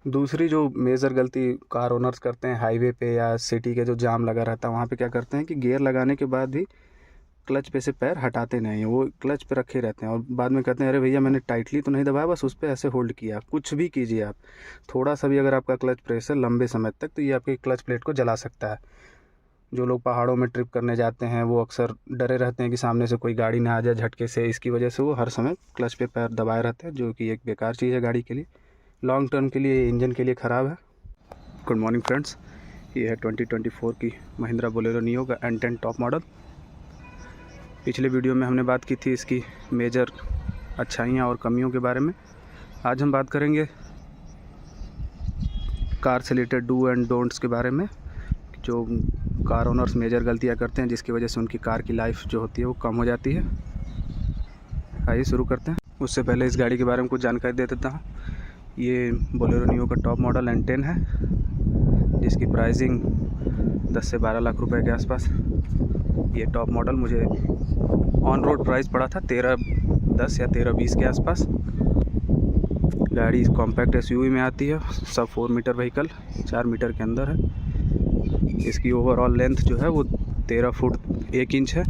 दूसरी जो मेजर गलती कार ओनर्स करते हैं हाईवे पे या सिटी के जो जाम लगा रहता है वहाँ पे क्या करते हैं कि गियर लगाने के बाद भी क्लच पे से पैर हटाते नहीं हैं, वो क्लच पे रखे रहते हैं और बाद में कहते हैं अरे भैया मैंने टाइटली तो नहीं दबाया, बस उस पर ऐसे होल्ड किया। कुछ भी कीजिए आप, थोड़ा सा भी अगर आपका क्लच प्रेस है लंबे समय तक तो ये आपके क्लच प्लेट को जला सकता है। जो लोग पहाड़ों में ट्रिप करने जाते हैं वो अक्सर डरे रहते हैं कि सामने से कोई गाड़ी ना आ जाए झटके से, इसकी वजह से वो हर समय क्लच पे पैर दबाए रहते हैं, जो कि एक बेकार चीज़ है गाड़ी के लिए, लॉन्ग टर्म के लिए, इंजन के लिए ख़राब है। गुड मॉर्निंग फ्रेंड्स, ये है 2024 की महिंद्रा बोलेरो नियो का N10 टॉप मॉडल। पिछले वीडियो में हमने बात की थी इसकी मेजर अच्छाइयाँ और कमियों के बारे में। आज हम बात करेंगे कार से रिलेटेड डू एंड डोंट्स के बारे में, जो कार ओनर्स मेजर गलतियाँ करते हैं जिसकी वजह से उनकी कार की लाइफ जो होती है वो कम हो जाती है। आइए शुरू करते हैं। उससे पहले इस गाड़ी के बारे में कुछ जानकारी दे देता हूँ। ये बोलेरो नियो का टॉप मॉडल N10 है, जिसकी प्राइसिंग 10 से 12 लाख रुपए के आसपास। ये टॉप मॉडल मुझे ऑन रोड प्राइस पड़ा था 1310 या 1320 के आसपास। गाड़ी कॉम्पैक्ट SUV में आती है, सब 4 मीटर व्हीकल 4 मीटर के अंदर है। इसकी ओवरऑल लेंथ जो है वो 13 फुट 1 इंच है।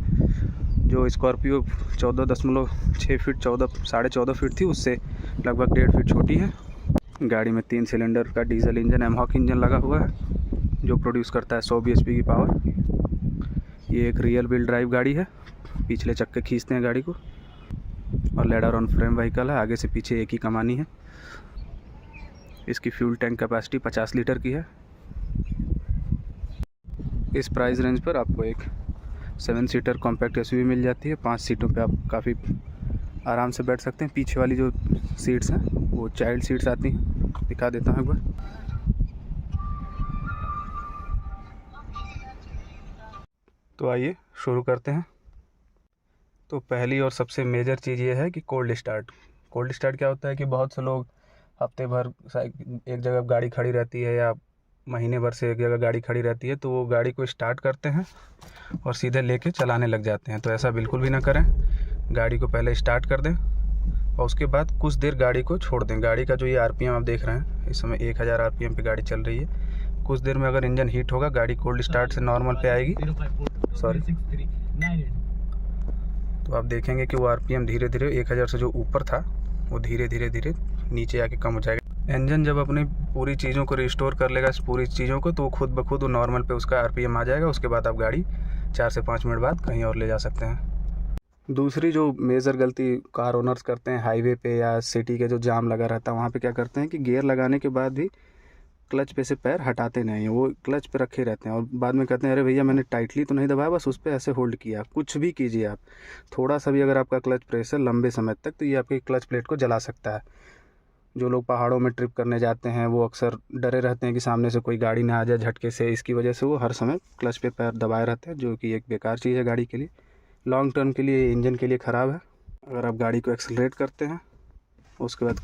जो स्कॉर्पियो 14.6 फीट 14.5 फीट थी उससे लगभग 1.5 फीट छोटी है। गाड़ी में 3 सिलेंडर का डीजल इंजन एमहॉक इंजन लगा हुआ है, जो प्रोड्यूस करता है 100 bhp की पावर। ये एक रियल व्हील ड्राइव गाड़ी है, पिछले चक्के खींचते हैं गाड़ी को, और लेडर ऑन फ्रेम व्हीकल है, आगे से पीछे एक ही कमानी है। इसकी फ्यूल टैंक कैपेसिटी 50 लीटर की है। इस प्राइस रेंज पर आपको एक 7 सीटर कॉम्पैक्ट SUV मिल जाती है। 5 सीटों पे आप काफ़ी आराम से बैठ सकते हैं। पीछे वाली जो सीट्स हैं वो चाइल्ड सीट्स आती हैं, दिखा देता हूँ एक बार। तो आइए शुरू करते हैं। तो पहली और सबसे मेजर चीज़ ये है कि कोल्ड स्टार्ट। कोल्ड स्टार्ट क्या होता है कि बहुत से लोग हफ्ते भर एक जगह गाड़ी खड़ी रहती है या महीने भर से एक जगह गाड़ी खड़ी रहती है, तो वो गाड़ी को स्टार्ट करते हैं और सीधे लेके चलाने लग जाते हैं। तो ऐसा बिल्कुल भी ना करें। गाड़ी को पहले स्टार्ट कर दें और उसके बाद कुछ देर गाड़ी को छोड़ दें। गाड़ी का जो ये RPM आप देख रहे हैं, इस समय 1000 RPM पे गाड़ी चल रही है। कुछ देर में अगर इंजन हीट होगा, गाड़ी कोल्ड स्टार्ट से नॉर्मल पे आएगी। तो आप देखेंगे कि वो RPM धीरे धीरे 1000 से जो ऊपर था वो धीरे धीरे नीचे आके कम हो जाएगा। इंजन जब अपनी पूरी चीज़ों को रिस्टोर कर लेगा, पूरी चीज़ों को, तो खुद ब खुद वो नॉर्मल पे उसका RPM आ जाएगा। उसके बाद आप गाड़ी 4 से 5 मिनट बाद कहीं और ले जा सकते हैं। दूसरी जो मेजर गलती कार ओनर्स करते हैं हाईवे पे या सिटी के जो जाम लगा रहता है वहाँ पे क्या करते हैं कि गियर लगाने के बाद भी क्लच पे से पैर हटाते नहीं हैं, वो क्लच पे रखे रहते हैं और बाद में कहते हैं अरे भैया मैंने टाइटली तो नहीं दबाया, बस उस पर ऐसे होल्ड किया। कुछ भी कीजिए आप, थोड़ा सा भी अगर आपका क्लच प्रेस है लंबे समय तक तो ये आपकी क्लच प्लेट को जला सकता है। जो लोग पहाड़ों में ट्रिप करने जाते हैं वो अक्सर डरे रहते हैं कि सामने से कोई गाड़ी ना आ जाए झटके से, इसकी वजह से वो हर समय क्लच पे पैर दबाए रहते हैं, जो कि एक बेकार चीज़ है गाड़ी के लिए, लॉन्ग टर्म के लिए, इंजन के लिए ख़राब है। अगर आप गाड़ी को एक्सेलरेट करते हैं उसके बाद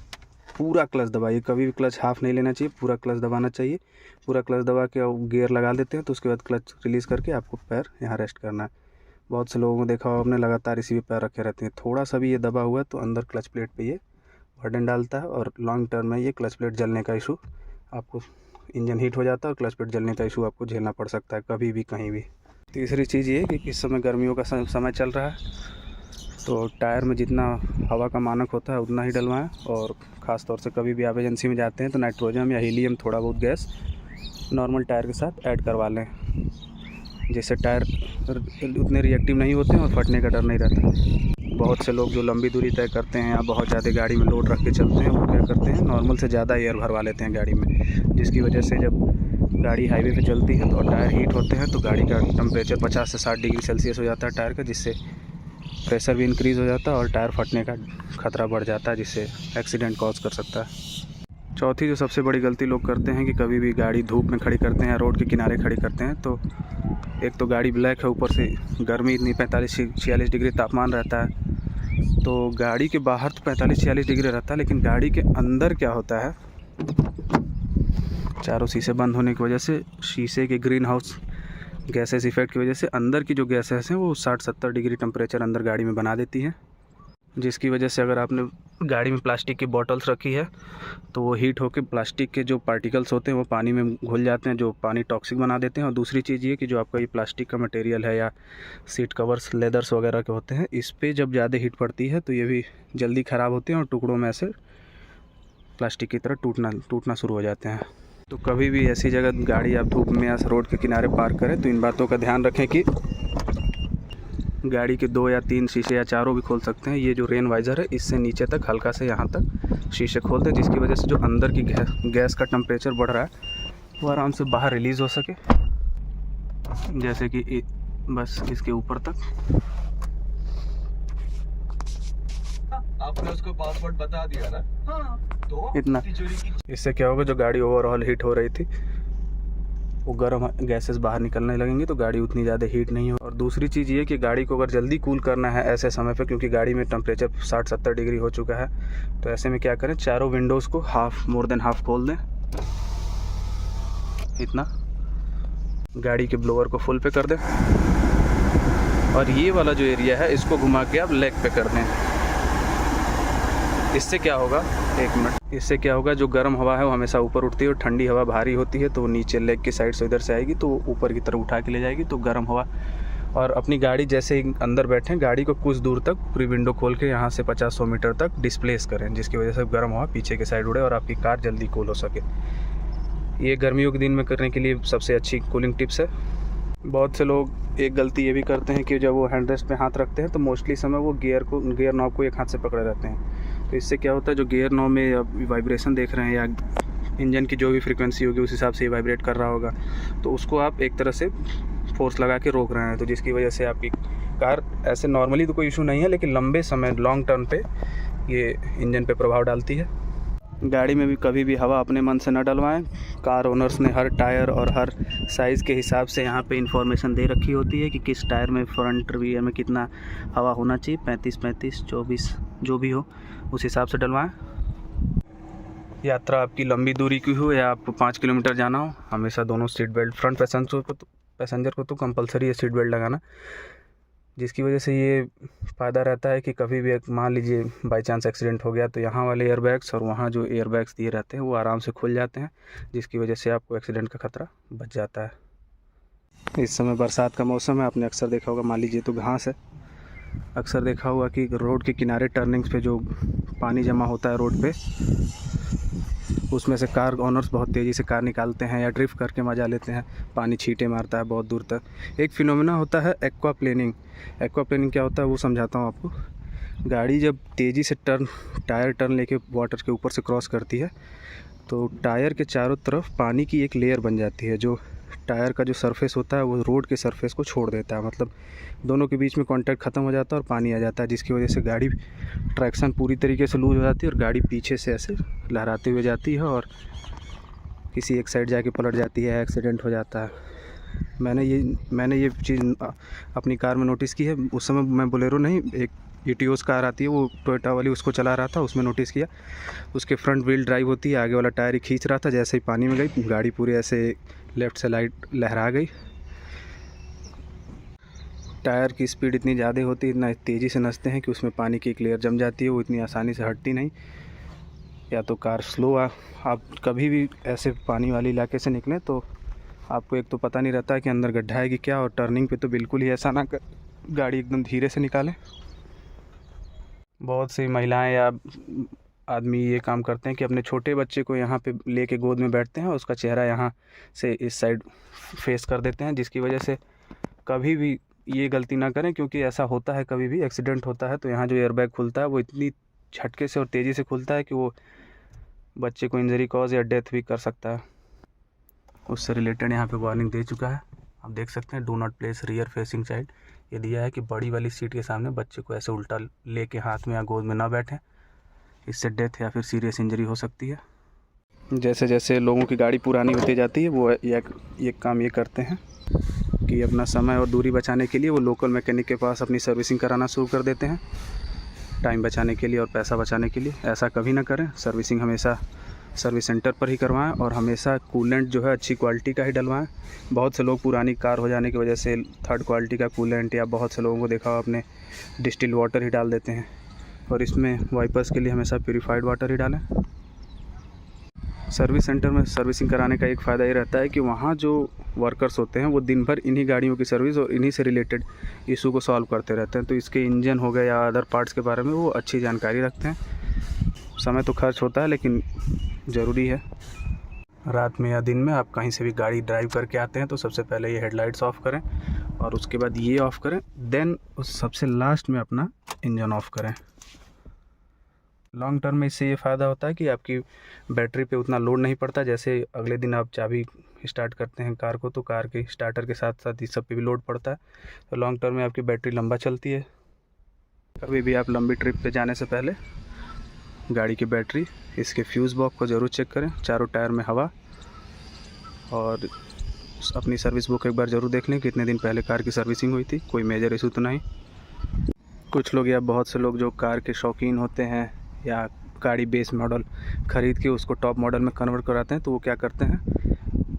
पूरा क्लच दबाइए, कभी भी क्लच हाफ नहीं लेना चाहिए, पूरा क्लच दबाना चाहिए। पूरा क्लच दबा के गियर लगा देते हैं तो उसके बाद क्लच रिलीज़ करके आपको पैर यहाँ रेस्ट करना है। बहुत से लोगों को देखा होगा आपने, लगातार इसी पे पैर रखे रहते हैं। थोड़ा सा भी ये दबा हुआ है तो अंदर क्लच प्लेट पे ये बर्डन डालता है और लॉन्ग टर्म में ये क्लच प्लेट जलने का इशू, आपको इंजन हीट हो जाता है और क्लच प्लेट जलने का इशू आपको झेलना पड़ सकता है कभी भी कहीं भी। तीसरी चीज़ ये कि इस समय गर्मियों का समय चल रहा है, तो टायर में जितना हवा का मानक होता है उतना ही डलवाएं, और ख़ास तौर से कभी भी आप एजेंसी में जाते हैं तो नाइट्रोजन या हीलियम थोड़ा बहुत गैस नॉर्मल टायर के साथ ऐड करवा लें, जिससे टायर उतने रिएक्टिव नहीं होते हैं और फटने का डर नहीं रहता। बहुत से लोग जो लंबी दूरी तय करते हैं या बहुत ज़्यादा गाड़ी में लोड रख के चलते हैं वो क्या करते हैं, नॉर्मल से ज़्यादा एयर भरवा लेते हैं गाड़ी में, जिसकी वजह से जब गाड़ी हाईवे पे चलती है तो टायर हीट होते हैं तो गाड़ी का टेम्परेचर 50 से 60 डिग्री सेल्सियस हो जाता है टायर का, जिससे प्रेशर भी इंक्रीज़ हो जाता है और टायर फटने का खतरा बढ़ जाता है, जिससे एक्सीडेंट कॉज कर सकता है। चौथी जो सबसे बड़ी गलती लोग करते हैं कि कभी भी गाड़ी धूप में खड़ी करते हैं या रोड के किनारे खड़ी करते हैं, तो एक तो गाड़ी ब्लैक है, ऊपर से गर्मी इतनी 45-46 डिग्री तापमान रहता है। तो गाड़ी के बाहर तो 45-46 डिग्री रहता है, लेकिन गाड़ी के अंदर क्या होता है, चारों शीशे बंद होने की वजह से, शीशे के ग्रीन हाउस गैसेस इफेक्ट की वजह से अंदर की जो गैसेस हैं वो 60-70 डिग्री टेम्परेचर अंदर गाड़ी में बना देती हैं। जिसकी वजह से अगर आपने गाड़ी में प्लास्टिक की बॉटल्स रखी है तो वो हीट होकर प्लास्टिक के जो पार्टिकल्स होते हैं वो पानी में घुल जाते हैं, जो पानी टॉक्सिक बना देते हैं। और दूसरी चीज़ ये कि जो आपका ये प्लास्टिक का मटेरियल है या सीट कवर्स लेदर्स वगैरह के होते हैं, इस पर जब ज़्यादा हीट पड़ती है तो ये भी जल्दी ख़राब होते हैं और टुकड़ों में ऐसे प्लास्टिक की तरह टूटना शुरू हो जाते हैं। तो कभी भी ऐसी जगह गाड़ी आप धूप में या रोड के किनारे पार्क करें तो इन बातों का ध्यान रखें कि गाड़ी के 2 या 3 शीशे या चारों भी खोल सकते हैं। ये जो रेन वाइज़र है इससे नीचे तक हल्का से यहाँ तक शीशे खोल दें, जिसकी वजह से जो अंदर की गैस का टेम्परेचर बढ़ रहा है वो आराम से बाहर रिलीज़ हो सके। जैसे कि बस इसके ऊपर तक। आपने उसको पासवर्ड बता दिया ना? हाँ। तो इतना। इससे क्या होगा, जो गाड़ी ओवरऑल हीट हो रही थी वो गर्म गैसेस बाहर निकलने लगेंगी तो गाड़ी उतनी ज़्यादा हीट नहीं हो। और दूसरी चीज़ ये कि गाड़ी को अगर जल्दी कूल करना है ऐसे समय पे, क्योंकि गाड़ी में टेम्परेचर 60-70 डिग्री हो चुका है, तो ऐसे में क्या करें, चारों विंडोज़ को मोर देन हाफ खोल दें, इतना। गाड़ी के ब्लोअर को फुल पे कर दें और ये वाला जो एरिया है इसको घुमा के आप लेग पे कर दें। इससे क्या होगा, एक मिनट, इससे क्या होगा, जो गर्म हवा है वो हमेशा ऊपर उठती है और ठंडी हवा भारी होती है तो नीचे लेग की साइड से इधर से आएगी तो ऊपर की तरफ उठा के ले जाएगी, तो गर्म हवा। और अपनी गाड़ी जैसे ही अंदर बैठें, गाड़ी को कुछ दूर तक पूरी विंडो खोल के यहाँ से 50-100 मीटर तक डिस्प्लेस करें, जिसकी वजह से गर्म हवा पीछे की साइड उड़े और आपकी कार जल्दी कूल हो सके। ये गर्मियों के दिन में करने के लिए सबसे अच्छी कूलिंग टिप्स है। बहुत से लोग एक गलती ये भी करते हैं कि जब वो हैंड रेस्ट पे हाथ रखते हैं तो मोस्टली समय वो गियर नॉब को एक हाथ से पकड़े रहते हैं। तो इससे क्या होता है, जो गियर नॉब में वाइब्रेशन देख रहे हैं या इंजन की जो भी फ्रीक्वेंसी होगी उस हिसाब से ये वाइब्रेट कर रहा होगा, तो उसको आप एक तरह से फोर्स लगा के रोक रहे हैं, तो जिसकी वजह से आपकी कार, ऐसे नॉर्मली तो कोई इशू नहीं है लेकिन लंबे समय लॉन्ग टर्म पे ये इंजन पे प्रभाव डालती है। गाड़ी में भी कभी भी हवा अपने मन से न डलवाएं। कार ओनर्स ने हर टायर और हर साइज़ के हिसाब से यहाँ पे इंफॉर्मेशन दे रखी होती है कि किस टायर में, फ्रंट रियर में कितना हवा होना चाहिए, 35, 24 जो भी हो उस हिसाब से डलवाएं। यात्रा आपकी लंबी दूरी की हो या आपको 5 किलोमीटर जाना हो, हमेशा दोनों सीट बेल्ट, फ्रंट पैसेंजर को तो कंपलसरी है सीट बेल्ट लगाना, जिसकी वजह से ये फ़ायदा रहता है कि कभी भी मान लीजिए बाई चांस एक्सीडेंट हो गया तो यहाँ वाले एयरबैग्स और वहाँ जो एयरबैग्स दिए रहते हैं वो आराम से खुल जाते हैं, जिसकी वजह से आपको एक्सीडेंट का खतरा बच जाता है। इस समय बरसात का मौसम है, आपने अक्सर देखा होगा, मान लीजिए तो घास है, अक्सर देखा होगा कि रोड के किनारे टर्निंग्स पे जो पानी जमा होता है रोड पे, उसमें से कार ओनर्स बहुत तेज़ी से कार निकालते हैं या ड्रिफ्ट करके मज़ा लेते हैं, पानी छींटे मारता है बहुत दूर तक। एक फिनोमेना होता है एक्वाप्लेनिंग। एक्वाप्लेनिंग क्या होता है वो समझाता हूँ आपको। गाड़ी जब तेज़ी से टायर टर्न लेके वाटर के ऊपर से क्रॉस करती है तो टायर के चारों तरफ पानी की एक लेयर बन जाती है, जो टायर का जो सरफेस होता है वो रोड के सरफेस को छोड़ देता है, मतलब दोनों के बीच में कांटेक्ट ख़त्म हो जाता है और पानी आ जाता है, जिसकी वजह से गाड़ी ट्रैक्शन पूरी तरीके से लूज हो जाती है और गाड़ी पीछे से ऐसे लहराते हुए जाती है और किसी एक साइड जाके पलट जाती है, एक्सीडेंट हो जाता है। मैंने ये चीज़ अपनी कार में नोटिस की है। उस समय मैं बोलेरो नहीं, एक ईटियोस कार आती है वो टोयोटा वाली, उसको चला रहा था, उसमें नोटिस किया उसके फ्रंट व्हील ड्राइव होती है, आगे वाला टायर ही खींच रहा था, जैसे ही पानी में गई गाड़ी पूरी ऐसे लेफ़्ट से राइट लहरा गई। टायर की स्पीड इतनी ज़्यादा होती है, इतना तेज़ी से नसते हैं कि उसमें पानी की एक लेयर जम जाती है, वो इतनी आसानी से हटती नहीं। या तो कार स्लो आप कभी भी ऐसे पानी वाले इलाके से निकलें तो आपको एक तो पता नहीं रहता है कि अंदर गड्ढा है कि क्या, और टर्निंग पे तो बिल्कुल ही ऐसा ना कर, गाड़ी एकदम धीरे से निकालें। बहुत सी महिलाएं या आदमी ये काम करते हैं कि अपने छोटे बच्चे को यहाँ पे लेके गोद में बैठते हैं, उसका चेहरा यहाँ से इस साइड फेस कर देते हैं, जिसकी वजह से कभी भी ये गलती ना करें, क्योंकि ऐसा होता है, कभी भी एक्सीडेंट होता है तो यहाँ जो एयरबैग खुलता है वो इतनी झटके से और तेज़ी से खुलता है कि वो बच्चे को इंजरी कॉज या डेथ भी कर सकता है। उससे रिलेटेड यहाँ पे वार्निंग दे चुका है, आप देख सकते हैं, do not place rear facing child. ये दिया है कि बड़ी वाली सीट के सामने बच्चे को ऐसे उल्टा लेके हाथ में या गोद में ना बैठें, इससे डेथ या फिर सीरियस इंजरी हो सकती है। जैसे जैसे लोगों की गाड़ी पुरानी होती जाती है वो ये काम ये करते हैं कि अपना समय और दूरी बचाने के लिए वो लोकल मैकेनिक के पास अपनी सर्विसिंग कराना शुरू कर देते हैं, टाइम बचाने के लिए और पैसा बचाने के लिए। ऐसा कभी ना करें, सर्विसिंग हमेशा सर्विस सेंटर पर ही करवाएं और हमेशा कूलेंट जो है अच्छी क्वालिटी का ही डलवाएं। बहुत से लोग पुरानी कार हो जाने की वजह से थर्ड क्वालिटी का कूलेंट, या बहुत से लोगों को देखा हो आपने डिस्टिल वाटर ही डाल देते हैं, और इसमें वाइपर्स के लिए हमेशा प्यूरीफाइड वाटर ही डालें। सर्विस सेंटर में सर्विसिंग कराने का एक फ़ायदा ये रहता है कि वहाँ जो वर्कर्स होते हैं वो दिन भर इन्हीं गाड़ियों की सर्विस और इन्हीं से रिलेटेड इशू को सॉल्व करते रहते हैं, तो इसके इंजन हो गए या अदर पार्ट्स के बारे में वो अच्छी जानकारी रखते हैं। समय तो खर्च होता है लेकिन ज़रूरी है। रात में या दिन में आप कहीं से भी गाड़ी ड्राइव करके आते हैं तो सबसे पहले ये हेडलाइट्स ऑफ़ करें और उसके बाद ये ऑफ़ करें, देन उस सबसे लास्ट में अपना इंजन ऑफ़ करें। लॉन्ग टर्म में इससे ये फ़ायदा होता है कि आपकी बैटरी पे उतना लोड नहीं पड़ता। जैसे अगले दिन आप चाबी स्टार्ट करते हैं कार को तो कार के स्टार्टर के साथ साथ इस सब पे भी लोड पड़ता है, तो लॉन्ग टर्म में आपकी बैटरी लंबा चलती है। कभी भी आप लंबी ट्रिप पे जाने से पहले गाड़ी की बैटरी, इसके फ्यूज़ बॉक्स को ज़रूर चेक करें, चारों टायर में हवा, और अपनी सर्विस बुक एक बार ज़रूर देख लें कितने दिन पहले कार की सर्विसिंग हुई थी, कोई मेजर इशू तो नहीं। कुछ लोग या बहुत से लोग जो कार के शौकीन होते हैं या गाड़ी बेस मॉडल ख़रीद के उसको टॉप मॉडल में कन्वर्ट कराते हैं, तो वो क्या करते हैं,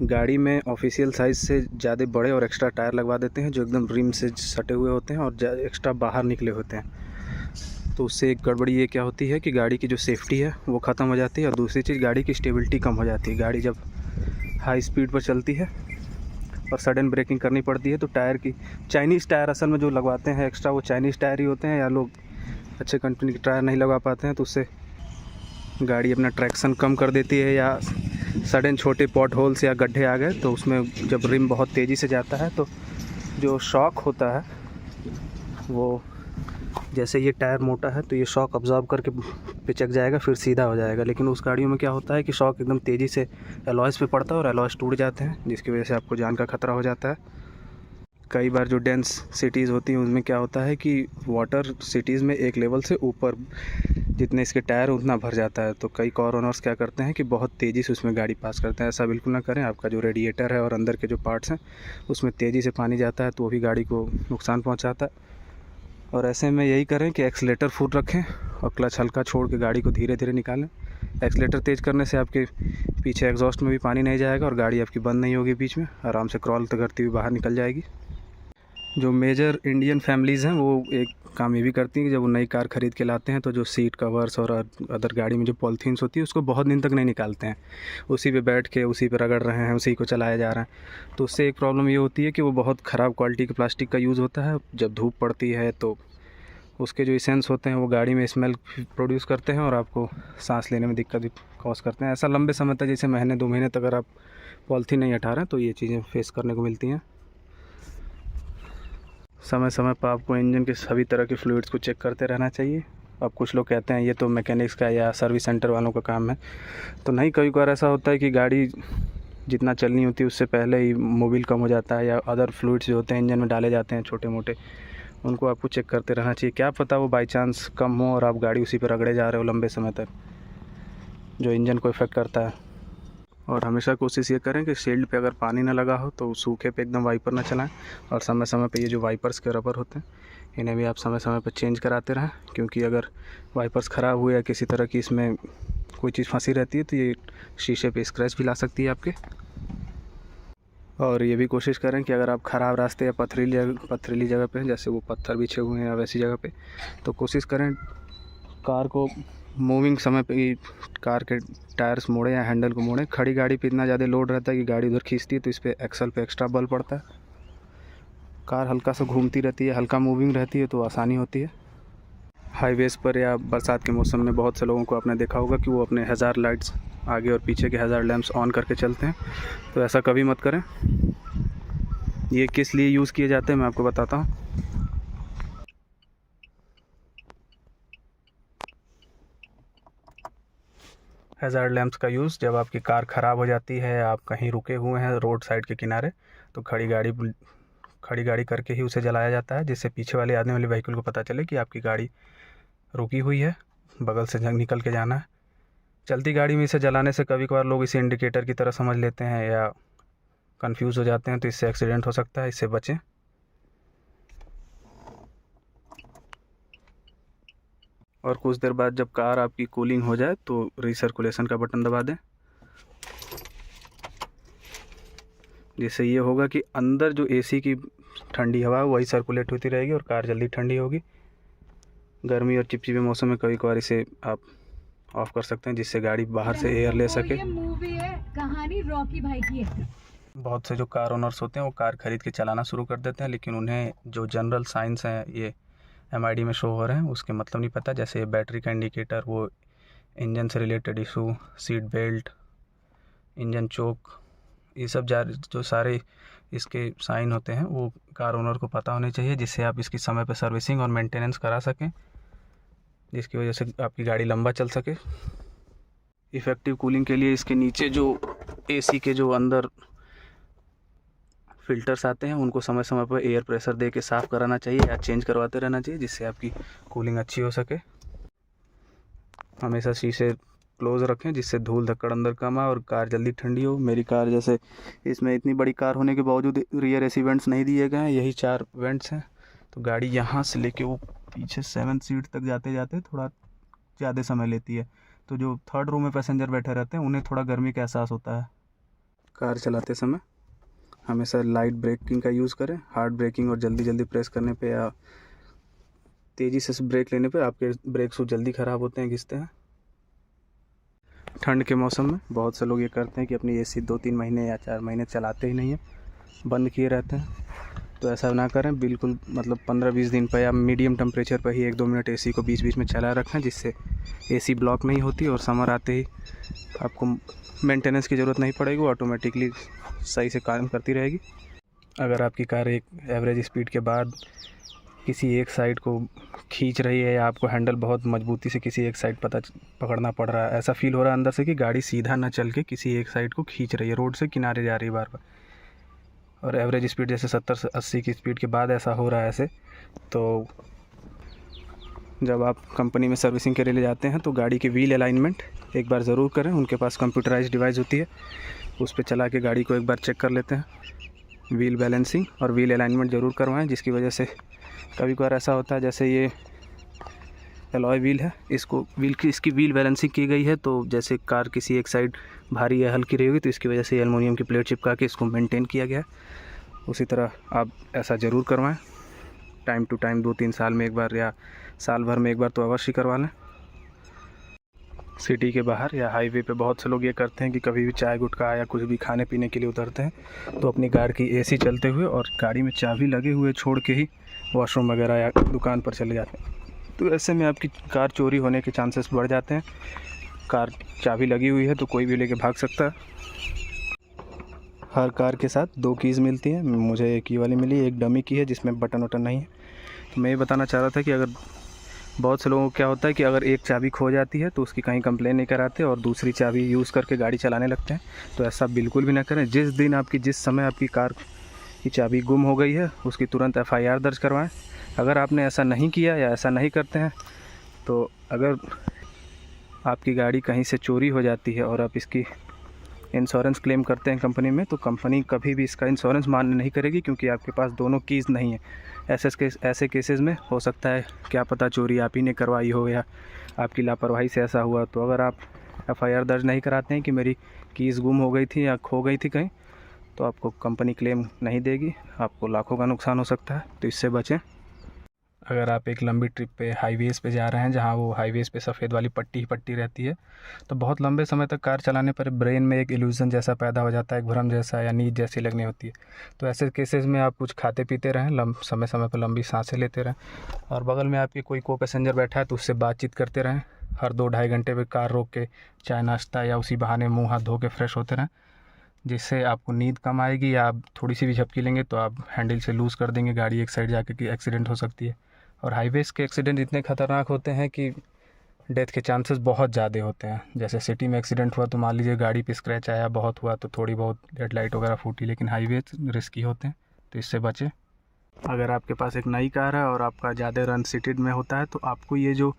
गाड़ी में ऑफिशियल साइज़ से ज़्यादा बड़े और एक्स्ट्रा टायर लगवा देते हैं जो एकदम रिम से सटे हुए होते हैं और एक्स्ट्रा बाहर निकले होते हैं। तो उससे एक गड़बड़ी ये क्या होती है कि गाड़ी की जो सेफ्टी है वो ख़त्म हो जाती है, और दूसरी चीज़ गाड़ी की स्टेबिलिटी कम हो जाती है। गाड़ी जब हाई स्पीड पर चलती है और सडन ब्रेकिंग करनी पड़ती है तो टायर की चाइनीज़ टायर असल में जो लगवाते हैं एक्स्ट्रा वो चाइनीज़ टायर ही होते हैं, या लोग अच्छे कंपनी के टायर नहीं लगा पाते हैं, तो उससे गाड़ी अपना ट्रैक्शन कम कर देती है, या सडन छोटे पॉट होल्स या गड्ढे आ गए तो उसमें जब रिम बहुत तेज़ी से जाता है तो जो शॉक होता है वो, जैसे ये टायर मोटा है तो ये शॉक अब्जॉर्ब करके पिचक जाएगा फिर सीधा हो जाएगा, लेकिन उस गाड़ियों में क्या होता है कि शॉक एकदम तेज़ी से एलॉयज़ पे पड़ता है और एलॉयज़ टूट जाते हैं, जिसकी वजह से आपको जान का खतरा हो जाता है। कई बार जो डेंस सिटीज़ होती हैं उनमें क्या होता है कि वाटर सिटीज़ में एक लेवल से ऊपर जितने इसके टायर उतना भर जाता है, तो कई कार ओनर्स क्या करते हैं कि बहुत तेज़ी से उसमें गाड़ी पास करते हैं। ऐसा बिल्कुल ना करें। आपका जो रेडिएटर है और अंदर के जो पार्ट्स हैं उसमें तेज़ी से पानी जाता है तो वो भी गाड़ी को नुकसान पहुंचाता है। और ऐसे में यही करें कि एक्सीलेटर फुल रखें और क्लच हल्का छोड़ के गाड़ी को धीरे धीरे निकालें। एक्सीलेटर तेज़ करने से आपके पीछे एग्जॉस्ट में भी पानी नहीं जाएगा और गाड़ी आपकी बंद नहीं होगी, बीच में आराम से क्रॉल करती हुई बाहर निकल जाएगी। जो मेजर इंडियन फैमिलीज़ हैं वो एक काम ये भी करती हैं कि जब वो नई कार ख़रीद के लाते हैं तो जो सीट कवर्स और अदर गाड़ी में जो पॉलीथीन्स होती है उसको बहुत दिन तक नहीं निकालते हैं, उसी पे बैठ के उसी पे रगड़ रहे हैं, उसी को चलाया जा रहा है। तो उससे एक प्रॉब्लम ये होती है कि वो बहुत ख़राब क्वालिटी के प्लास्टिक का यूज़ होता है। जब धूप पड़ती है तो उसके जो इसेंस होते हैं वो गाड़ी में स्मेल प्रोड्यूस करते हैं और आपको सांस लेने में दिक्कत भी कॉज करते हैं। ऐसा लंबे समय तक, जैसे महीने 2 महीने तक अगर आप पॉलीथीन नहीं हटा रहे हैं तो ये चीज़ें फेस करने को मिलती हैं। समय समय पर आपको इंजन के सभी तरह के फ्लूइड्स को चेक करते रहना चाहिए। अब कुछ लोग कहते हैं ये तो मैकेनिक्स का या सर्विस सेंटर वालों का काम है, तो नहीं, कई बार ऐसा होता है कि गाड़ी जितना चलनी होती है उससे पहले ही मोबिल कम हो जाता है, या अदर फ्लूइड्स जो होते हैं इंजन में डाले जाते हैं छोटे मोटे, उनको आपको चेक करते रहना चाहिए। क्या पता वो बाई चांस कम हो और आप गाड़ी उसी पर रगड़े जा रहे हो लंबे समय तक, जो इंजन को इफ़ेक्ट करता है। और हमेशा कोशिश ये करें कि शील्ड पे अगर पानी ना लगा हो तो सूखे पे एकदम वाइपर ना चलाएं, और समय समय पे ये जो वाइपर्स के रबर होते हैं इन्हें भी आप समय समय पे चेंज कराते रहें, क्योंकि अगर वाइपर्स ख़राब हुए या किसी तरह की इसमें कोई चीज़ फंसी रहती है तो ये शीशे पे स्क्रैच भी ला सकती है आपके। और ये भी कोशिश करें कि अगर आप ख़राब रास्ते या पथरीली जगह पे, जैसे वो पत्थर बिछे हुए हैं या वैसी जगह पे, तो कोशिश करें कार को मूविंग समय पे ही कार के टायर्स मोड़े या हैंडल को मोड़े। खड़ी गाड़ी पे इतना ज़्यादा लोड रहता है कि गाड़ी उधर खींचती है तो इस पर एक्सल पे एक्स्ट्रा बल पड़ता है। कार हल्का सा घूमती रहती है, हल्का मूविंग रहती है तो आसानी होती है। हाईवेज़ पर या बरसात के मौसम में बहुत से लोगों को आपने देखा होगा कि वो अपने हैज़ार्ड लाइट्स आगे और पीछे के हैज़ार्ड लैंप्स ऑन करके चलते हैं, तो ऐसा कभी मत करें। ये किस लिए यूज़ किए जाते हैं मैं आपको बताता हूँ। हैज़ार्ड लैंप्स का यूज़ जब आपकी कार ख़राब हो जाती है, आप कहीं रुके हुए हैं रोड साइड के किनारे, तो खड़ी गाड़ी करके ही उसे जलाया जाता है, जिससे पीछे वाले आने वाले व्हीकल को पता चले कि आपकी गाड़ी रुकी हुई है, बगल से जंग निकल के जाना है। चलती गाड़ी में इसे जलाने से कभी कभार लोग इसे इंडिकेटर की तरह समझ लेते हैं या कंफ्यूज हो जाते हैं, तो इससे एक्सीडेंट हो सकता है, इससे बचें। और कुछ देर बाद जब कार आपकी कूलिंग हो जाए तो रीसर्कुलेशन का बटन दबा दें, जिससे ये होगा कि अंदर जो एसी की ठंडी हवा है वही सर्कुलेट होती रहेगी और कार जल्दी ठंडी होगी। गर्मी और चिपचिपे मौसम में कभी कभार इसे आप ऑफ़ कर सकते हैं, जिससे गाड़ी बाहर से एयर ले सके। ये मूवी है, कहानी रॉकी भाई की है। बहुत से जो कार ओनर्स होते हैं वो कार ख़रीद के चलाना शुरू कर देते हैं, लेकिन उन्हें जो जनरल साइंस हैं ये MID में शो हो रहे हैं उसके मतलब नहीं पता। जैसे बैटरी का इंडिकेटर, वो इंजन से related issue, seat belt, engine choke, ये सब जो सारे इसके साइन होते हैं वो कार ओनर को पता होने चाहिए, जिससे आप इसकी समय पर सर्विसिंग और मेंटेनेंस करा सकें, जिसकी वजह से आपकी गाड़ी लंबा चल सके। इफ़ेक्टिव कूलिंग के लिए इसके नीचे जो AC के जो अंदर फ़िल्टर्स आते हैं उनको समय समय पर एयर प्रेशर दे के साफ़ कराना चाहिए या चेंज करवाते रहना चाहिए, जिससे आपकी कूलिंग अच्छी हो सके। हमेशा शीशे क्लोज़ रखें, जिससे धूल धक्कड़ अंदर कम आए और कार जल्दी ठंडी हो। मेरी कार जैसे इसमें इतनी बड़ी कार होने के बावजूद रियर AC वेंट्स नहीं दिए गए हैं, यही 4 वेंट्स हैं, तो गाड़ी यहाँ से लेके वो पीछे 7 सीट तक जाते जाते थोड़ा ज़्यादा समय लेती है। तो जो 3rd रो में पैसेंजर बैठे रहते हैं उन्हें थोड़ा गर्मी का एहसास होता है। कार चलाते समय हमेशा लाइट ब्रेकिंग का यूज़ करें। हार्ड ब्रेकिंग और जल्दी जल्दी प्रेस करने पे या तेज़ी से ब्रेक लेने पे आपके ब्रेक शूज जल्दी ख़राब होते हैं, घिसते हैं। ठंड के मौसम में बहुत से लोग ये करते हैं कि अपनी AC 2-3 महीने या 4 महीने चलाते ही नहीं हैं, बंद किए रहते हैं। तो ऐसा ना करें, बिल्कुल मतलब 15-20 दिन पर या मीडियम टेम्परेचर पर ही 1-2 मिनट AC को बीच बीच में चला रखें, जिससे AC ब्लॉक नहीं होती और समर आते ही आपको मेंटेनेंस की ज़रूरत नहीं पड़ेगी, ऑटोमेटिकली सही से काम करती रहेगी। अगर आपकी कार एक एवरेज स्पीड के बाद किसी एक साइड को खींच रही है या आपको हैंडल बहुत मजबूती से किसी एक साइड पकड़ना पड़ रहा है, ऐसा फील हो रहा है अंदर से कि गाड़ी सीधा ना चल के किसी एक साइड को खींच रही है, रोड से किनारे जा रही है बार बार, और एवरेज स्पीड जैसे 70 से 80 की स्पीड के बाद ऐसा हो रहा है ऐसे, तो जब आप कंपनी में सर्विसिंग के लिए जाते हैं तो गाड़ी के व्हील अलाइनमेंट एक बार ज़रूर करें। उनके पास कंप्यूटराइज्ड डिवाइस होती है, उस पर चला के गाड़ी को एक बार चेक कर लेते हैं। व्हील बैलेंसिंग और व्हील अलाइनमेंट ज़रूर करवाएं, जिसकी वजह से कभी कभार ऐसा होता है, जैसे ये एलॉय व्हील है, इसकी व्हील बैलेंसिंग की गई है, तो जैसे कार किसी एक साइड भारी या हल्की रही होगी तो इसकी वजह से एलुमिनियम की प्लेट चिपका के इसको मेंटेन किया गया है। उसी तरह आप ऐसा ज़रूर करवाएं, टाइम टू टाइम 2-3 साल में एक बार या साल भर में एक बार तो अवश्य करवा लें। सिटी के बाहर या हाईवे पे बहुत से लोग ये करते हैं कि कभी भी चाय गुटखा या कुछ भी खाने पीने के लिए उतरते हैं तो अपनी कार की AC चलते हुए और गाड़ी में चाबी लगे हुए छोड़ के ही वॉशरूम वगैरह या दुकान पर चले जाते हैं। तो ऐसे में आपकी कार चोरी होने के चांसेस बढ़ जाते हैं। कार चाबी लगी हुई है तो कोई भी लेके भाग सकता है। हर कार के साथ 2 कीज़ मिलती हैं, मुझे एक ये वाली मिली, एक डमी की है जिसमें बटन वटन नहीं है। तो मैं ये बताना चाह रहा था कि अगर बहुत से लोगों को क्या होता है कि अगर एक चाबी खो जाती है तो उसकी कहीं कंप्लेन नहीं कराते और दूसरी चाबी यूज़ करके गाड़ी चलाने लगते हैं। तो ऐसा बिल्कुल भी ना करें। जिस समय आपकी कार की चाबी गुम हो गई है उसकी तुरंत FIR दर्ज करवाएं। अगर आपने ऐसा नहीं किया या ऐसा नहीं करते हैं तो अगर आपकी गाड़ी कहीं से चोरी हो जाती है और आप इसकी इंश्योरेंस क्लेम करते हैं कंपनी में, तो कंपनी कभी भी इसका इंश्योरेंस मान्य नहीं करेगी, क्योंकि आपके पास दोनों कीज़ नहीं है। ऐसे केसेस में हो सकता है क्या पता चोरी आप ही ने करवाई हो या आपकी लापरवाही से ऐसा हुआ। तो अगर आप FIR दर्ज नहीं कराते हैं कि मेरी कीज़ गुम हो गई थी या खो गई थी कहीं, तो आपको कंपनी क्लेम नहीं देगी, आपको लाखों का नुकसान हो सकता है। तो इससे बचें। अगर आप एक लंबी ट्रिप पे हाईवेज़ पे जा रहे हैं जहाँ वो हाईवेज़ पे सफ़ेद वाली पट्टी ही पट्टी रहती है, तो बहुत लंबे समय तक कार चलाने पर ब्रेन में एक इल्यूज़न जैसा पैदा हो जाता है, एक भ्रम जैसा या नींद जैसी लगनी होती है। तो ऐसे केसेस में आप कुछ खाते पीते रहें, समय समय पर लंबी सांसें लेते रहें, और बगल में आपके कोई को पैसेंजर बैठा है तो उससे बातचीत करते रहें। हर 2-2.5 घंटे पर कार रोक के चाय नाश्ता या उसी बहाने मुँह हाथ धो के फ्रेश होते रहें, जिससे आपको नींद कम आएगी। या आप थोड़ी सी भी झपकी लेंगे तो आप हैंडल से लूज़ कर देंगे, गाड़ी एक साइड जाके कि एक्सीडेंट हो सकती है। और हाईवेज़ के एक्सीडेंट इतने ख़तरनाक होते हैं कि डेथ के चांसेस बहुत ज़्यादा होते हैं। जैसे सिटी में एक्सीडेंट हुआ तो मान लीजिए गाड़ी पे स्क्रैच आया, बहुत हुआ तो थोड़ी बहुत हेडलाइट वगैरह फूटी, लेकिन हाईवे रिस्की होते हैं, तो इससे बचें। अगर आपके पास एक नई कार है और आपका ज़्यादा रन सिटेड में होता है तो आपको ये जो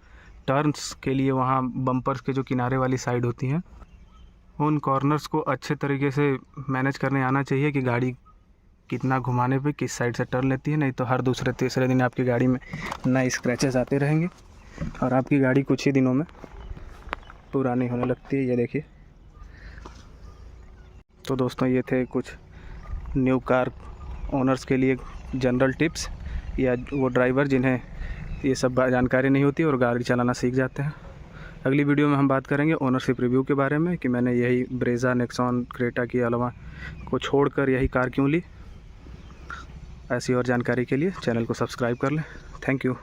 टर्न्स के लिए वहाँ बम्पर्स के जो किनारे वाली साइड होती हैं, उन कॉर्नर्स को अच्छे तरीके से मैनेज करने आना चाहिए कि गाड़ी कितना घुमाने पे किस साइड से टर्न लेती है। नहीं तो हर दूसरे तीसरे दिन आपकी गाड़ी में नए स्क्रैचेस आते रहेंगे और आपकी गाड़ी कुछ ही दिनों में पुरानी होने लगती है। ये देखिए। तो दोस्तों, ये थे कुछ न्यू कार ओनर्स के लिए जनरल टिप्स, या वो ड्राइवर जिन्हें ये सब जानकारी नहीं होती और गाड़ी चलाना सीख जाते हैं। अगली वीडियो में हम बात करेंगे ओनरशिप रिव्यू के बारे में कि मैंने यही ब्रेज़ा, नेक्सॉन, क्रेटा की अलावा को छोड़कर यही कार क्यों ली। ऐसी और जानकारी के लिए चैनल को सब्सक्राइब कर लें। Thank you.